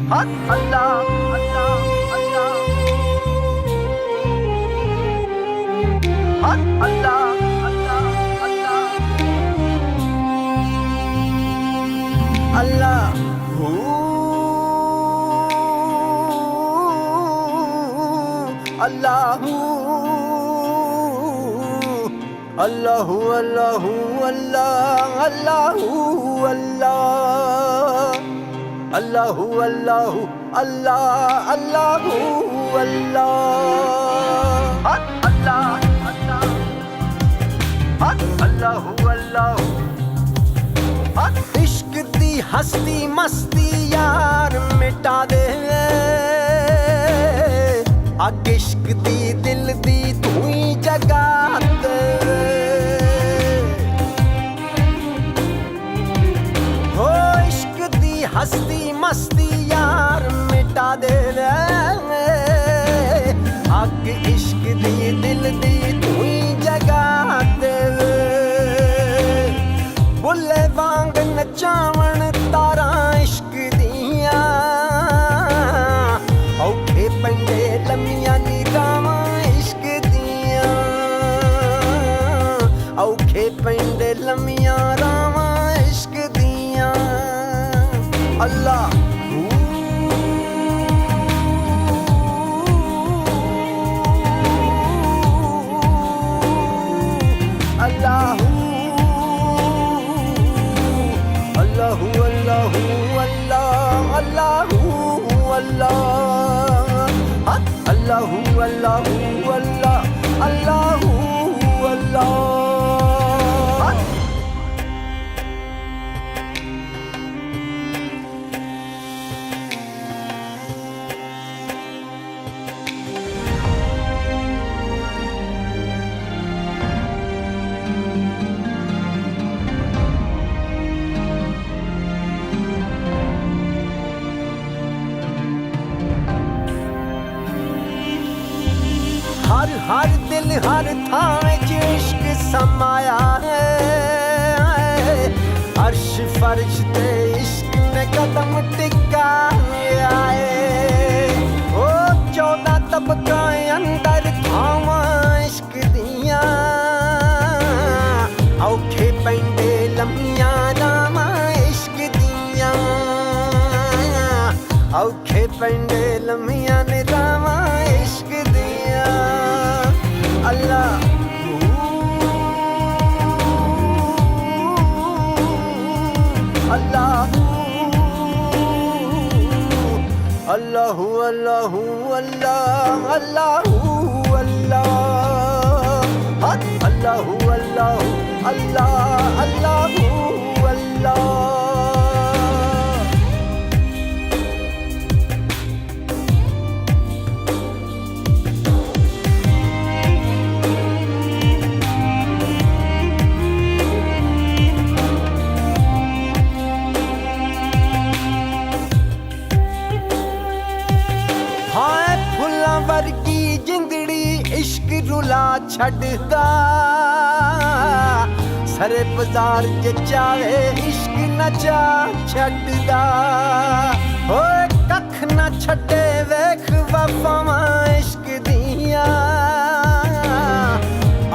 अल्लाह अल्लाह अल्लाह अल्लाह अल्लाह अल्लाह अल्लाह अल्लाह अल्लाह अल्लाह अल्लाह अल्लाह अल्लाह अल्लाह अल्लाह अल्लाह अल्लाह अल्लाह अल्लाह इश्क दी हस्ती मस्ती यार मिटा दे अग इश्क दी दिल दी तू ही जगा दे हो इश्क दी हस्ती मस्ती यार मिटा दे अग इश्क दी दिल दी तू ही जगा दे बुल्ले वांग नचावण तारा इश्क दिया औखे पंडे लम्मियां नीरावां इश्क दिया औखे पंडे लम्मियां रावां इश्क दिया अल्लाह अल्लाह अल्लाह अल्लाह अल्लाह अल्लाह अल्लाह अल्लाह अल्लाह अल्लाह अल्लाह हर हर दिल हर थां च इश्क समाया है अर्श फर्श ते इश्क ने कदम टिकाया है ओ 14 तबका अंदर थावां इश्क दिया औखे पैंदे लम्मियां रावां इश्क दिया औखे पैंदे लम्मियां ने रावां इश्क दिया अल्लाह अल्लाह अल्लाह अल्लाह अल्लाह अल्लाह अल्लाह अल्लाह अल्लाह अल्लाह अल्लाह वर्गी जिंदड़ी इश्क रुला छड़दा सरे बाजार च चावे इश्क नचा छड़दा हो कख न छड़े वेख वफावां इश्क दिया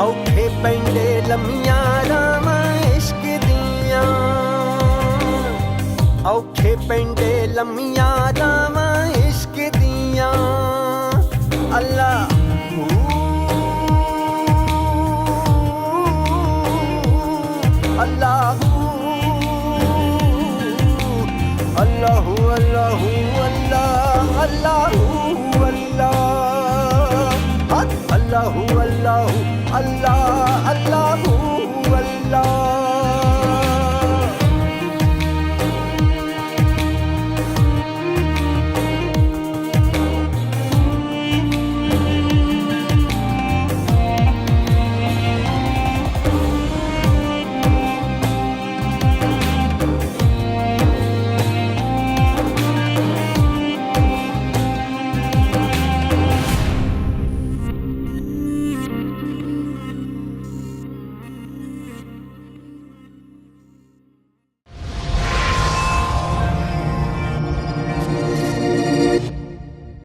औखे पैंदे लम्मियां रावां इश्क दिया औखे पैंदे लम्मियां रावां इश्क दिया अल्लाह अल्लाह अल्लाह अल्लाह अल्लाह अल्लाह अल्लाह